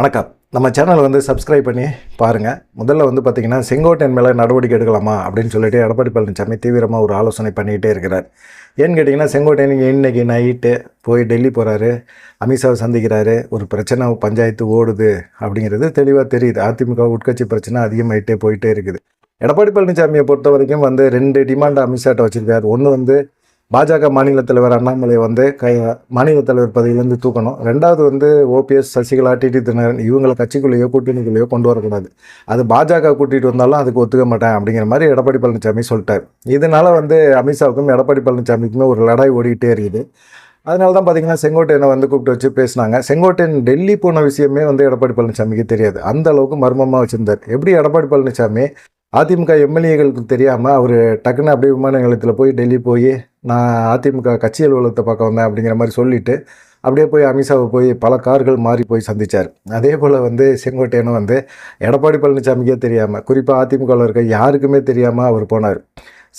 வணக்கம். நம்ம channel subscribe பண்ணி பாருங்கள். முதல்ல பார்த்தீங்கன்னா, செங்கோட்டையன் மேலே நடவடிக்கை எடுக்கலாமா அப்படின்னு சொல்லிட்டு எடப்பாடி பழனிசாமி தீவிரமாக ஒரு ஆலோசனை பண்ணிக்கிட்டே இருக்கிறார். ஏன்னு கேட்டிங்கன்னா, செங்கோட்டையன் இன்றைக்கி நைட்டு போய் டெல்லி போகிறாரு, அமித்ஷாவை சந்திக்கிறாரு. ஒரு பிரச்சனை பஞ்சாயத்து ஓடுது அப்படிங்கிறது தெளிவாக தெரியுது. அதிமுக உட்கட்சி பிரச்சனை அதிகமாகிட்டே போயிட்டே இருக்குது. எடப்பாடி பழனிசாமியை பொறுத்த வரைக்கும் 2 டிமாண்ட் அமித்ஷாட்ட வச்சுருக்காரு. ஒன்று பாஜக மாநில தலைவர் அண்ணாமலை மாநில தலைவர் பதவியிலேருந்து தூக்கணும். ரெண்டாவது ஓபிஎஸ், சசிகலா, டிடி தினகரன் இவங்களை கட்சிக்குள்ளேயோ கூட்டணிக்குள்ளேயோ கொண்டு வரக்கூடாது. அது பாஜக கூட்டிகிட்டு வந்தாலும் அதுக்கு ஒத்துக்க மாட்டேன் அப்படிங்கிற மாதிரி எடப்பாடி பழனிசாமி சொல்லிட்டார். இதனால் அமித்ஷாவுக்கும் எடப்பாடி பழனிசாமிக்குமே ஒரு லடாய் ஓடிக்கிட்டே இருக்குது. அதனால தான் பார்த்தீங்கன்னா, செங்கோட்டையனை கூப்பிட்டு வச்சு பேசினாங்க. செங்கோட்டையன் டெல்லி போன விஷயமே எடப்பாடி பழனிசாமிக்கு தெரியாது. அந்த அளவுக்கு மர்மமாக வச்சுருந்தார். எப்படி எடப்பாடி பழனிசாமி அதிமுக எம்எல்ஏகளுக்கு தெரியாமல் அவர் டக்குன்னு அப்படியே விமான நிலையத்தில் போய் டெல்லி போய் நான் அதிமுக கட்சி அலுவலகத்தை பார்க்க வந்தேன் அப்படிங்கிற மாதிரி சொல்லிவிட்டு அப்படியே போய் அமித்ஷாவை போய் பல கார்கள் மாறி போய் சந்தித்தார். அதே போல் செங்கோட்டையனும் எடப்பாடி பழனிசாமிக்கே தெரியாமல், குறிப்பாக அதிமுகவில் இருக்க யாருக்குமே தெரியாமல் அவர் போனார்.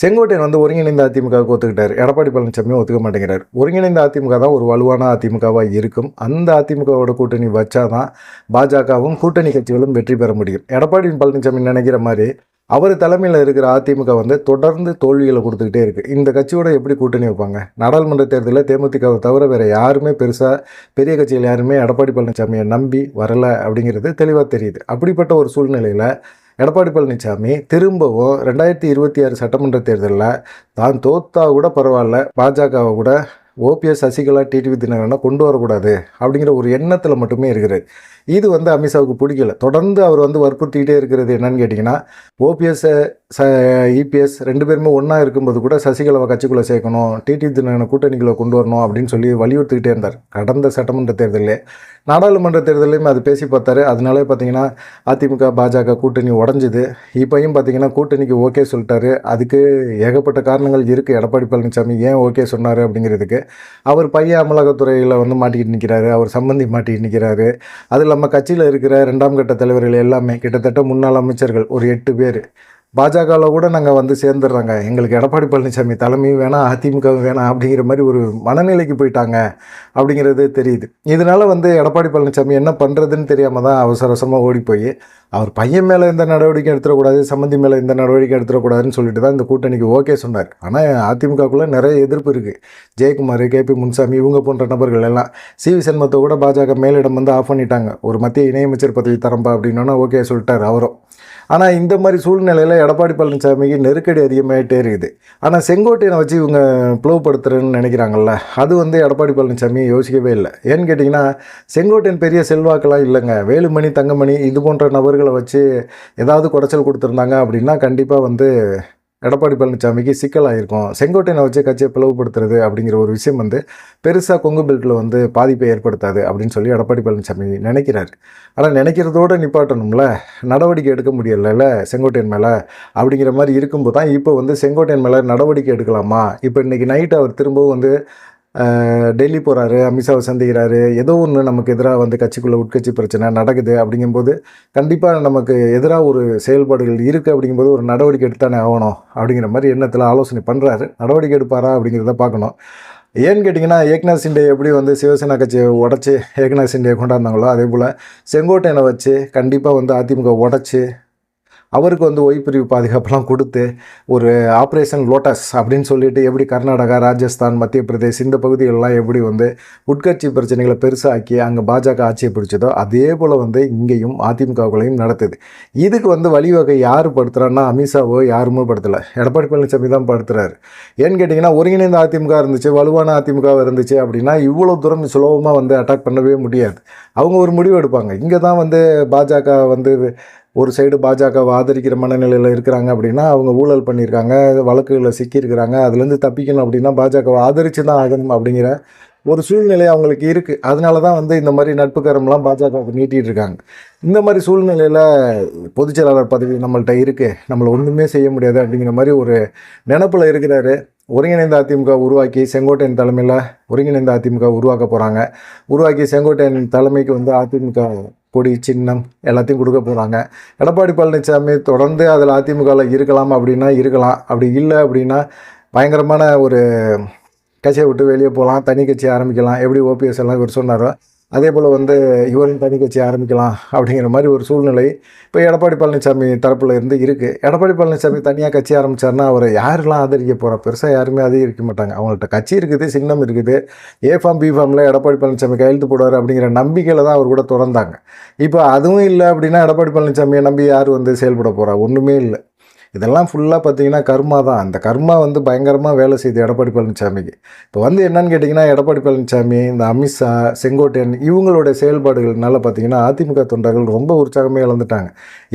செங்கோட்டையன் ஒருங்கிணைந்த அதிமுகவுக்கு ஒத்துக்கிட்டார். எடப்பாடி பழனிசாமியும் ஒத்துக்க மாட்டேங்கிறார். ஒருங்கிணைந்த அதிமுக தான் ஒரு வலுவான அதிமுகவாக இருக்கும். அந்த அதிமுகவோட கூட்டணி வச்சாதான் பாஜகவும் கூட்டணி கட்சிகளும் வெற்றி பெற முடியும். எடப்பாடி பழனிசாமி நினைக்கிற மாதிரி அவர் தலைமையில் இருக்கிற அதிமுக தொடர்ந்து தோல்விகளை கொடுத்துக்கிட்டே இருக்குது. இந்த கட்சியோட எப்படி கூட்டணி வைப்பாங்க? நாடாளுமன்ற தேர்தலில் தேமுதிகவை தவிர வேறு யாருமே பெரிய கட்சிகள் யாருமே எடப்பாடி பழனிசாமியை நம்பி வரலை அப்படிங்கிறது தெளிவாக தெரியுது. அப்படிப்பட்ட ஒரு சூழ்நிலையில் எடப்பாடி பழனிசாமி திரும்பவும் 2026 சட்டமன்ற தேர்தலில் தான் தோத்தா கூட பரவாயில்ல, பாஜகவை கூட ஓபிஎஸ், சசிகலா, டிடிவி தினகரனை கொண்டு வரக்கூடாது அப்படிங்கிற ஒரு எண்ணத்தில் மட்டுமே இருக்கிறார். இது அமித்ஷாவுக்கு பிடிக்கல. தொடர்ந்து அவர் வற்புறுத்திக்கிட்டே இருக்கிறது என்னன்னு கேட்டிங்கன்னா, ஓபிஎஸ், இபிஎஸ் 2 பேருமே ஒன்றா இருக்கும்போது கூட சசிகலாவை கட்சிக்குள்ளே சேர்க்கணும், டிடிவி தினகரனை கூட்டணிக்குள்ளே கொண்டு வரணும் அப்படின்னு சொல்லி வலியுறுத்திக்கிட்டே இருந்தார். கடந்த சட்டமன்ற தேர்தலே, நாடாளுமன்ற தேர்தலையும் அது பேசி பார்த்தாரு. அதனாலே பார்த்தீங்கன்னா அதிமுக பாஜக கூட்டணி உடஞ்சிது. இப்போயும் பார்த்தீங்கன்னா கூட்டணிக்கு ஓகே சொல்லிட்டாரு. அதுக்கு ஏகப்பட்ட காரணங்கள் இருக்குது. எடப்பாடி பழனிசாமி ஏன் ஓகே சொன்னார் அப்படிங்கிறதுக்கு அவர் பையன் அமலாக்கத்துறையில் மாட்டிக்கிட்டு நிற்கிறாரு, அவர் சம்பந்தி மாட்டிக்கிட்டு நிற்கிறாரு. அது இல்லாமல் கட்சியில் இருக்கிற 2ஆம் கட்ட தலைவர்கள் எல்லாமே கிட்டத்தட்ட முன்னாள் அமைச்சர்கள் ஒரு 8 பேர் பாஜகவில் கூட நாங்கள் சேர்ந்துடுறாங்க, எங்களுக்கு எடப்பாடி பழனிசாமி தலைமையும் வேணாம், அதிமுகவும் வேணாம் அப்படிங்கிற மாதிரி ஒரு மனநிலைக்கு போயிட்டாங்க அப்படிங்கிறது தெரியுது. இதனால் எடப்பாடி பழனிசாமி என்ன பண்ணுறதுன்னு தெரியாமல் தான் அவசரமாக ஓடி போய் அவர் பையன் மேலே எந்த நடவடிக்கை எடுத்துடக்கூடாது, சம்மந்தி மேலே எந்த நடவடிக்கை எடுத்துடக்கூடாதுன்னு சொல்லிட்டு தான் இந்த கூட்டணிக்கு ஓகே சொன்னார். ஆனால் அதிமுகக்குள்ளே நிறைய எதிர்ப்பு இருக்குது. ஜெயக்குமார், கேபி முனுசாமி இவங்க போன்ற நபர்கள் எல்லாம் சிவி சண்முகத்தை கூட பாஜக மேலிடம் ஆஃப் பண்ணிட்டாங்க. ஒரு மத்திய இணையமைச்சர் பதவி தரம்பா அப்படின்னா ஓகே சொல்லிட்டார் அவரும். ஆனால் இந்த மாதிரி சூழ்நிலையில் எடப்பாடி பழனிசாமிக்கு நெருக்கடி அதிகமாகிட்டே இருக்குது. ஆனால் செங்கோட்டையனை வச்சு இவங்க பிளவுபடுத்துறேன்னு நினைக்கிறாங்கல்ல, அது எடப்பாடி பழனிசாமி யோசிக்கவே இல்லை. ஏன்னு கேட்டிங்கன்னா, செங்கோட்டையன் பெரிய செல்வாக்கெல்லாம் இல்லைங்க. வேலுமணி, தங்கமணி இது போன்ற நபர்களை வச்சு ஏதாவது குடைச்சல் கொடுத்துருந்தாங்க அப்படின்னா கண்டிப்பாக எடப்பாடி பழனிசாமிக்கு சிக்கலாகிருக்கும். செங்கோட்டையனை வச்சு கட்சியை பிளவுபடுத்துறது அப்படிங்கிற ஒரு விஷயம் பெருசாக கொங்கு பெல்ட்டில் பாதிப்பை ஏற்படுத்தாது அப்படின்னு சொல்லி எடப்பாடி பழனிசாமி நினைக்கிறார். ஆனால் நினைக்கிறதோடு நிப்பாட்டணும்ல, நடவடிக்கை எடுக்க முடியலைல்ல செங்கோட்டையன் மேலே அப்படிங்கிற மாதிரி இருக்கும்போது தான் இப்போ செங்கோட்டையன் மேலே நடவடிக்கை எடுக்கலாமா? இப்போ இன்றைக்கி நைட்டு அவர் திரும்பவும் டெல்லி போகிறாரு, அமித்ஷாவை சந்திக்கிறாரு. ஏதோ ஒன்று நமக்கு எதிராக கட்சிக்குள்ளே உட்கட்சி பிரச்சனை நடக்குது அப்படிங்கும்போது கண்டிப்பாக நமக்கு எதிராக ஒரு செயல்பாடுகள் இருக்குது. அப்படிங்கும்போது ஒரு நடவடிக்கை எடுத்தானே ஆகணும் அப்படிங்கிற மாதிரி எண்ணத்தில் ஆலோசனை பண்ணுறாரு. நடவடிக்கை எடுப்பாரா அப்படிங்கிறத பார்க்கணும். ஏன்னு கேட்டிங்கன்னா, ஏக்நாத் சிண்டே எப்படி சிவசேனா கட்சியை உடச்சி ஏக்நாத் சிண்டே கொண்டாந்தாங்களோ அதே போல் செங்கோட்டையனை வச்சு கண்டிப்பாக அதிமுக உடச்சி அவருக்கு ஓய்பிரிவு பாதுகாப்பெல்லாம் கொடுத்து ஒரு ஆப்ரேஷன் லோட்டஸ் அப்படின்னு சொல்லிட்டு எப்படி கர்நாடகா, ராஜஸ்தான், மத்திய பிரதேஷ் இந்த பகுதிகளெலாம் எப்படி உட்கட்சி பிரச்சனைகளை பெருசாக்கி அங்கே பாஜக ஆட்சியை பிடிச்சதோ அதே போல் இங்கேயும் அதிமுகவுகளையும் நடத்துது. இதுக்கு வழிவகை யார் படுத்துகிறான்னா அமித்ஷாவோ யாருமே படுத்தலை, எடப்பாடி பழனிசாமி தான் படுத்துகிறாரு. ஏன்னு கேட்டிங்கன்னா, ஒருங்கிணைந்த அதிமுக இருந்துச்சு, வலுவான அதிமுக இருந்துச்சு அப்படின்னா இவ்வளோ தூரம் சுலபமாக அட்டாக் பண்ணவே முடியாது. அவங்க ஒரு முடிவு எடுப்பாங்க. இங்கே தான் பாஜக ஒரு சைடு பாஜகவை ஆதரிக்கிற மனநிலையில் இருக்கிறாங்க அப்படின்னா அவங்க ஊழல் பண்ணியிருக்காங்க, வழக்குகளை சிக்கியிருக்கிறாங்க, அதுலேருந்து தப்பிக்கணும் அப்படின்னா பாஜகவை ஆதரித்து தான் ஆகணும் அப்படிங்கிற ஒரு சூழ்நிலை அவங்களுக்கு இருக்குது. அதனால தான் இந்த மாதிரி நட்புக்கரம்லாம் பாஜகவுக்கு நீட்டிகிட்டு இருக்காங்க. இந்த மாதிரி சூழ்நிலையில் பொதுச்செயலாளர் பதவி நம்மள்கிட்ட இருக்குது, நம்மளை ஒன்றுமே செய்ய முடியாது அப்படிங்கிற மாதிரி ஒரு நினப்பில் இருக்கிறாரு. ஒருங்கிணைந்த அதிமுக உருவாக்கி செங்கோட்டையன் தலைமையில் ஒருங்கிணைந்த அதிமுக உருவாக்க போகிறாங்க. உருவாக்கி செங்கோட்டையன் தலைமைக்கு அதிமுக கொடி, சின்னம் எல்லாத்தையும் கொடுக்க போகிறாங்க. எடப்பாடி பழனிசாமி தொடர்ந்து அதில் அதிமுகவில் இருக்கலாம் அப்படின்னா இருக்கலாம், அப்படி இல்லை அப்படின்னா பயங்கரமான ஒரு கட்சியை விட்டு வெளியே போகலாம், தனி கட்சி ஆரம்பிக்கலாம். எப்படி ஓபிஎஸ் எல்லாம் இவர் சொன்னாரோ அதே போல் வந்து இவரையும் தனி கட்சி ஆரம்பிக்கலாம் அப்படிங்கிற மாதிரி ஒரு சூழ்நிலை இப்போ எடப்பாடி பழனிசாமி தரப்பில் இருந்து இருக்குது. எடப்பாடி பழனிசாமி தனியாக கட்சி ஆரம்பித்தார்னா அவரை யாரெல்லாம் ஆதரிக்க போகிறா? பெருசாக யாருமே ஆதரிக்க மாட்டாங்க. அவங்கள்ட்ட கட்சி இருக்குது, சின்னம் இருக்குது, ஏ ஃபார்ம் பி ஃபார்மில் எடப்பாடி பழனிசாமி கையெழுத்து போடுவார் அப்படிங்கிற நம்பிக்கையில் தான் அவர் கூட தொடர்ந்தாங்க. இப்போ அதுவும் இல்லை அப்படின்னா எடப்பாடி பழனிசாமியை நம்பி யார் வந்து செயல்பட போகிறா? ஒன்றுமே இல்லை. இதெல்லாம் ஃபுல்லாக பார்த்தீங்கன்னா கர்மா தான். அந்த கர்மா வந்து பயங்கரமாக வேலை செய்யுது எடப்பாடி பழனிசாமிக்கு. இப்போ வந்து என்னன்னு கேட்டிங்கன்னா, எடப்பாடி பழனிசாமி, இந்த அமித்ஷா, செங்கோட்டையன் இவங்களோட செயல்பாடுகள்னால பார்த்தீங்கன்னா அதிமுக தொண்டர்கள் ரொம்ப உற்சாகமே இழந்துட்டாங்க.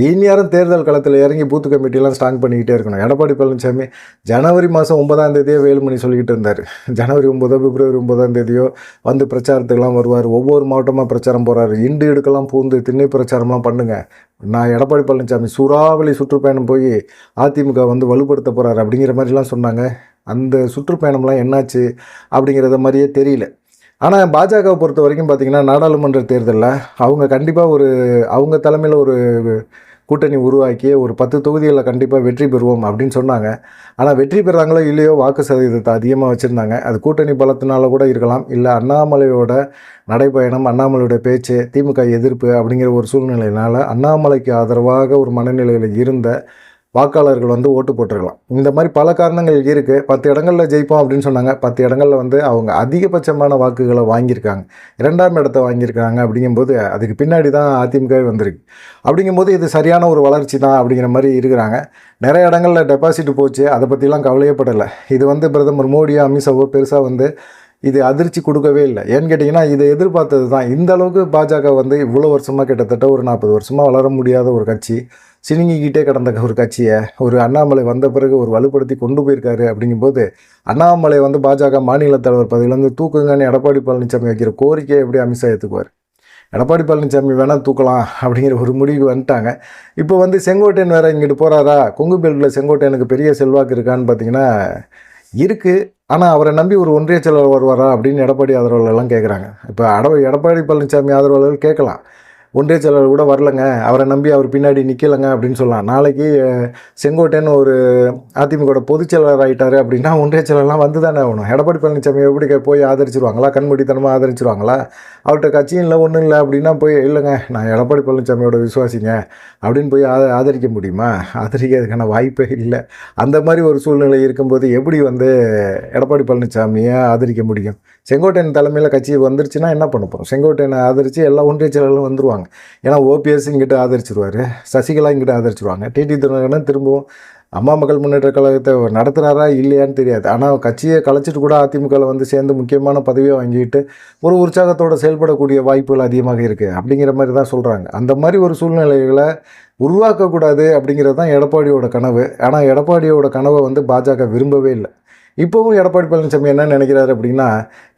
இனியாரும் தேர்தல் களத்தில் இறங்கி பூத்து கமிட்டிலாம் ஸ்ட்ராங் பண்ணிக்கிட்டே இருக்கணும். எடப்பாடி பழனிசாமி ஜனவரி மாதம் 9ஆம் தேதியே வேலுமணி சொல்லிக்கிட்டு இருந்தார். ஜனவரி 9 பிப்ரவரி 9ஆம் தேதியோ வந்து பிரச்சாரத்துக்கெல்லாம் வருவார். ஒவ்வொரு மாவட்டமாக பிரச்சாரம் போகிறாரு. இண்டு எடுக்கலாம் பூந்து திண்ணை பிரச்சாரம்லாம் பண்ணுங்கள். நான் எடப்பாடி பழனிசாமி சூறாவளி சுற்றுப்பயணம் போய் அதிமுக வந்து வலுப்படுத்த போகிறாரு அப்படிங்கிற மாதிரிலாம் சொன்னாங்க. அந்த சுற்றுப்பயணம்லாம் என்னாச்சு அப்படிங்கிறத மாதிரியே தெரியல. ஆனால் பாஜகவை பொறுத்த வரைக்கும் பார்த்திங்கன்னா நாடாளுமன்ற தேர்தலில் அவங்க கண்டிப்பாக அவங்க தலைமையில் ஒரு கூட்டணி உருவாக்கி ஒரு 10 தொகுதிகளில் கண்டிப்பாக வெற்றி பெறுவோம் அப்படின்னு சொன்னாங்க. ஆனால் வெற்றி பெறாங்களோ இல்லையோ வாக்கு சதவீதத்தை அதிகமாக வச்சுருந்தாங்க. அது கூட்டணி பலத்தினால கூட இருக்கலாம், இல்லை அண்ணாமலையோட நடைப்பயணம், அண்ணாமலையோட பேச்சு, திமுக எதிர்ப்பு அப்படிங்கிற ஒரு சூழ்நிலையினால் அண்ணாமலைக்கு ஆதரவாக ஒரு மனநிலையில் இருந்த வாக்காளர்கள் வந்து ஓட்டு போட்டிருக்கலாம். இந்த மாதிரி பல காரணங்கள் இருக்குது. 10 இடங்களில் ஜெயிப்போம் அப்படின்னு சொன்னாங்க. 10 இடங்களில் வந்து அவங்க அதிகபட்சமான வாக்குகளை வாங்கியிருக்காங்க, 2ஆம் இடத்தை வாங்கியிருக்காங்க. அப்படிங்கும்போது அதுக்கு பின்னாடி தான் அதிமுகவே வந்திருக்கு. அப்படிங்கும்போது இது சரியான ஒரு வளர்ச்சி தான் அப்படிங்கிற மாதிரி இருக்கிறாங்க. நிறைய இடங்களில் டெபாசிட் போச்சு, அதை பற்றிலாம் கவலையப்படலை. இது வந்து பிரதமர் மோடியோ அமித்ஷாவோ பெருசாக வந்து இது அதிர்ச்சி கொடுக்கவே இல்லை. ஏன்னு கேட்டிங்கன்னா இதை எதிர்பார்த்தது தான். இந்த அளவுக்கு பாஜக வந்து இவ்வளோ வருஷமாக கிட்டத்தட்ட ஒரு 40 வருஷமாக வளர முடியாத ஒரு கட்சி, சினுங்கிக்கிட்டே கிடந்த ஒரு கட்சியை ஒரு அண்ணாமலை வந்த பிறகு ஒரு வலுப்படுத்தி கொண்டு போயிருக்காரு. அப்படிங்கும்போது அண்ணாமலை வந்து பாஜக மாநில தலைவர் பதவியிலேருந்து தூக்குங்கன்னு எடப்பாடி பழனிசாமி வைக்கிற கோரிக்கையை எப்படி அமித்ஷா ஏற்றுக்குவார்? எடப்பாடி பழனிசாமி வேணால் தூக்கலாம் அப்படிங்கிற ஒரு முடிவு வந்துட்டாங்க. இப்போ வந்து செங்கோட்டையன் வேறு இங்கிட்டு போகிறாரா? கொங்கு பெல்ட்டில் செங்கோட்டையனுக்கு பெரிய செல்வாக்கு இருக்கான்னு பார்த்தீங்கன்னா இருக்குது. ஆனால் அவரை நம்பி ஒரு ஒன்றிய செயலாளர் வருவாரா அப்படின்னு எடப்பாடி ஆதரவாளர்கள்லாம் கேட்குறாங்க. இப்போ எடப்பாடி பழனிசாமி ஆதரவாளர்கள் கேட்கலாம், ஒன்றிய செயலாளர் கூட வரலங்க, அவரை நம்பி அவர் பின்னாடி நிற்கலைங்க அப்படின்னு சொல்லலாம். நாளைக்கு செங்கோட்டையன் ஒரு அதிமுக பொதுச் செயலாளர் ஆகிட்டார் அப்படின்னா ஒன்றிய செயலாளர்லாம் வந்து தானே ஆகணும். எடப்பாடி பழனிசாமி எப்படி போய் ஆதரிச்சிருவாங்களா? கண்மூடித்தனமாக ஆதரிச்சிருவாங்களா? அவர்கிட்ட கட்சியும் இல்லை ஒன்றும் இல்லை அப்படின்னா போய் இல்லைங்க நான் எடப்பாடி பழனிசாமியோட விசுவாசிங்க அப்படின்னு போய் ஆதரிக்க முடியுமா? ஆதரிக்கிறதுக்கான வாய்ப்பே இல்லை. அந்த மாதிரி ஒரு சூழ்நிலை இருக்கும்போது எப்படி வந்து எடப்பாடி பழனிசாமியை ஆதரிக்க முடியும்? செங்கோட்டையன் தலைமையில் கட்சி வந்துருச்சுன்னா என்ன பண்ண போகிறோம்? செங்கோட்டையனை ஆதரித்து எல்லா ஒன்றிய செயலாளரும் வந்துருவாங்க. ஏன்னா ஓபிஎஸ் இங்கிட்ட ஆதரிச்சிருவார், சசிகலா இங்கிட்ட ஆதரிச்சிருவாங்க. டிடி தினகரன் திரும்பவும் அம்மா மக்கள் முன்னேற்ற கழகத்தை நடத்துகிறாரா இல்லையான்னு தெரியாது. ஆனால் கட்சியை கலைச்சிட்டு கூட அதிமுகவில் வந்து சேர்ந்து முக்கியமான பதவியை வாங்கிட்டு ஒரு உற்சாகத்தோடு செயல்படக்கூடிய வாய்ப்புகள் அதிகமாக இருக்குது அப்படிங்கிற மாதிரி தான் சொல்கிறாங்க. அந்த மாதிரி ஒரு சூழ்நிலைகளை உருவாக்கக்கூடாது அப்படிங்கிறது தான் எடப்பாடியோட கனவு. ஆனால் எடப்பாடியோட கனவை வந்து பாஜக விரும்பவே இல்லை. இப்போவும் எடப்பாடி பழனிசாமி என்ன நினைக்கிறாரு அப்படின்னா,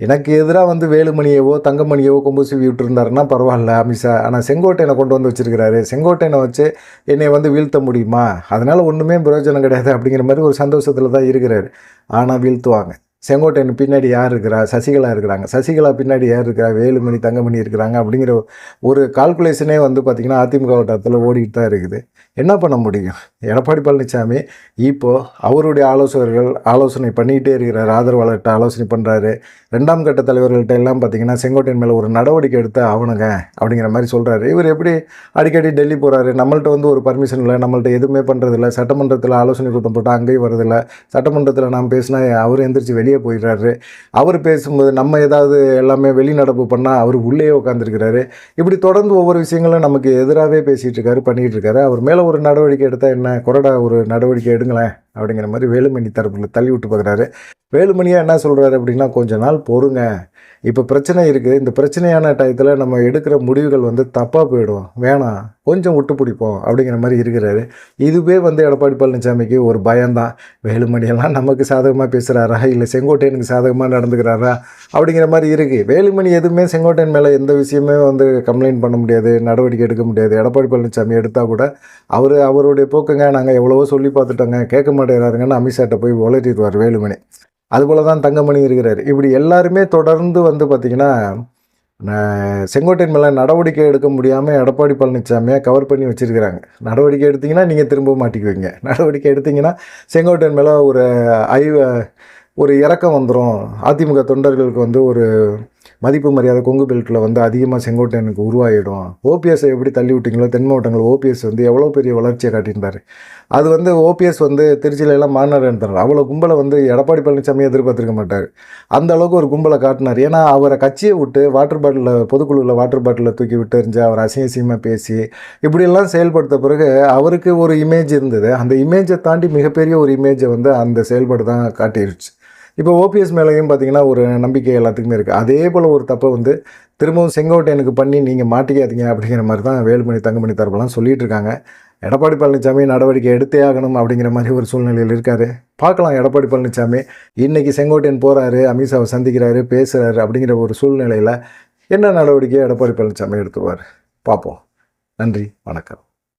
எனக்கு எதிராக வந்து வேலுமணியவோ தங்கமணியவோ கொம்பு சீவி விட்டுருந்தாருன்னா பரவாயில்ல அமித்ஷா, ஆனால் செங்கோட்டையனை கொண்டு வந்து வச்சுருக்கிறாரு, செங்கோட்டையனை வச்சு என்னை வந்து வீழ்த்த முடியுமா? அதனால் ஒன்றுமே பிரயோஜனம் கிடையாது அப்படிங்கிற மாதிரி ஒரு சந்தோஷத்தில் தான் இருக்கிறாரு. ஆனால் வீழ்த்துவாங்க. செங்கோட்டையன் பின்னாடி யார் இருக்கிறா? சசிகலா இருக்கிறாங்க. சசிகலா பின்னாடி யார் இருக்கிறா? வேலுமணி தங்கமணி இருக்கிறாங்க. அப்படிங்கிற ஒரு கால்குலேஷனே வந்து பார்த்திங்கன்னா அதிமுக வட்டத்தில் ஓடிக்கிட்டு தான் இருக்குது. என்ன பண்ண முடியும்? எடப்பாடி பழனிசாமி இப்போது அவருடைய ஆலோசனை பண்ணிக்கிட்டே இருக்கிறார், ஆதரவாளர்கிட்ட ஆலோசனை பண்ணுறாரு. 2ஆம் கட்ட தலைவர்கள்ட்ட எல்லாம் பார்த்திங்கன்னா செங்கோட்டையன் மேலே ஒரு நடவடிக்கை எடுத்து ஆவணுங்க அப்படிங்கிற மாதிரி சொல்கிறாரு. இவர் எப்படி அடிக்கடி டெல்லி போகிறாரு? நம்மள்ட்ட வந்து ஒரு பர்மிஷன் இல்லை, நம்மள்ட்ட எதுவுமே பண்ணுறதில்ல, சட்டமன்றத்தில் ஆலோசனை கூட்டம் போட்டால் அங்கேயும் வரதில்லை, சட்டமன்றத்தில் நாம் பேசினா அவர் எந்திரிச்சு வெளியே போயிடுறாரு, அவர் பேசும்போது நம்ம ஏதாவது எல்லாமே வெளிநடப்பு பண்ணால் அவர் உள்ளே உட்காந்துருக்கிறாரு. இப்படி தொடர்ந்து ஒவ்வொரு விஷயங்களும் நமக்கு எதிராகவே பேசிகிட்டு இருக்காரு, பண்ணிகிட்டு இருக்காரு. அவர் மேலே ஒரு நடவடிக்கை எடுத்தால் என்ன, கொறடா ஒரு நடவடிக்கை எடுங்களேன் அப்படிங்கிற மாதிரி வேலுமணி தரப்பில் தள்ளி விட்டு பார்க்குறாரு. வேலுமணியாக என்ன சொல்கிறாரு அப்படின்னா, கொஞ்ச நாள் பொறுங்க, இப்போ பிரச்சனை இருக்குது, இந்த பிரச்சனையான டயத்தில் நம்ம எடுக்கிற முடிவுகள் வந்து தப்பாக போயிடும், வேணாம் கொஞ்சம் விட்டு பிடிப்போம் அப்படிங்கிற மாதிரி இருக்கிறாரு. இதுவே வந்து எடப்பாடி பழனிசாமிக்கு ஒரு பயம்தான். வேலுமணியெல்லாம் நமக்கு சாதகமாக பேசுகிறாரா இல்லை செங்கோட்டையனுக்கு சாதகமாக நடந்துக்கிறாரா அப்படிங்கிற மாதிரி இருக்குது. வேலுமணி எதுவுமே செங்கோட்டையன் மேலே எந்த விஷயமே வந்து கம்ப்ளைண்ட் பண்ண முடியாது, நடவடிக்கை எடுக்க முடியாது. எடப்பாடி பழனிசாமி எடுத்தால் கூட அவருடைய போக்குங்க, நாங்கள் எவ்வளவோ சொல்லி பார்த்துட்டோங்க, கேட்க மாட்டேங்கிறாருங்கன்னு அமித்ஷாட்ட போய் உளறிடுவார் வேலுமணி. அதுபோல் தான் தங்கமணி இருக்கிறார். இப்படி எல்லாருமே தொடர்ந்து வந்து பார்த்திங்கன்னா செங்கோட்டையன் மேலே நடவடிக்கை எடுக்க முடியாமல் எடப்பாடி பழனிசாமியை கவர் பண்ணி வச்சுருக்கிறாங்க. நடவடிக்கை எடுத்திங்கன்னா நீங்கள் திரும்ப மாட்டிக்குவீங்க, நடவடிக்கை எடுத்திங்கன்னா செங்கோட்டையன் மேலே ஒரு இறக்கம் வந்துடும், அதிமுக தொண்டர்களுக்கு வந்து மதிப்பு மரியாதை கொங்கு பெல்ட்டில் வந்து அதிகமாக செங்கோட்டையனுக்கு உருவாகிடும். ஓபிஎஸ்ஸை எப்படி தள்ளி விட்டீங்களோ தென் மாவட்டங்கள் ஓபிஎஸ் வந்து எவ்வளோ பெரிய வளர்ச்சியை காட்டியிருந்தார். அது வந்து ஓபிஎஸ் வந்து திருச்சியில எல்லாம் மாநாடு நடத்துறாரு. அவ்வளோ கும்பலை வந்து எடப்பாடி பழனிசாமி எதிர்பார்த்திருக்க மாட்டார். அந்த அளவுக்கு ஒரு கும்பலை காட்டினார். ஏன்னா அவரை கட்சியை விட்டு வாட்டர் பாட்டிலில் பொதுக்குழுவில் வாட்டர் பாட்டிலில் தூக்கி விட்டு எறிஞ்சு அவர் அசிங்கமாக பேசி இப்படியெல்லாம் செயல்படுத்த பிறகு அவருக்கு ஒரு இமேஜ் இருந்தது. அந்த இமேஜை தாண்டி மிகப்பெரிய ஒரு இமேஜை வந்து அந்த செயல்பாடு தான் காட்டிடுச்சு. இப்போ ஓபிஎஸ் மேலேயும் பார்த்தீங்கன்னா ஒரு நம்பிக்கை எல்லாத்துக்குமே இருக்குது. அதே போல் ஒரு தப்பை வந்து திரும்பவும் செங்கோட்டையனுக்கு பண்ணி நீங்கள் மாட்டிக்காதீங்க அப்படிங்கிற மாதிரி தான் வேலுமணி தங்கமணி தரப்பெல்லாம் சொல்லிகிட்டு இருக்காங்க. எடப்பாடி பழனிசாமி நடவடிக்கை எடுத்தே ஆகணும் அப்படிங்கிற மாதிரி ஒரு சூழ்நிலையில் இருக்கார். பார்க்கலாம் எடப்பாடி பழனிசாமி இன்றைக்கி செங்கோட்டையன் போகிறாரு, அமித்ஷாவை சந்திக்கிறாரு, பேசுகிறாரு அப்படிங்கிற ஒரு சூழ்நிலையில் என்ன நடவடிக்கையை எடப்பாடி பழனிசாமி எடுத்துருவார் பார்ப்போம். நன்றி, வணக்கம்.